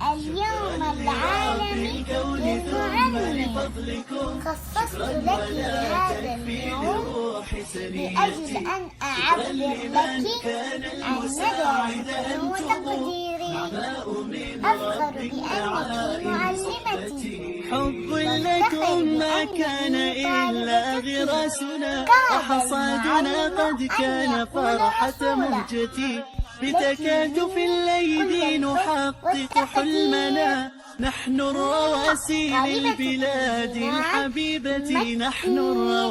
اليوم العالمي للمعلم، خصصت لك هذا اليوم لأجل أن أعبر لك عن مدى وتقديري. أفخر بأنك معلمتي، حب لكم ما كان إلا غراسنا، وحصادنا قد كان فرحة مهجتي. بتكاتف الليل نحقق حلمنا، نحن الرواسي للبلاد الحبيبة، نحن الرواسي.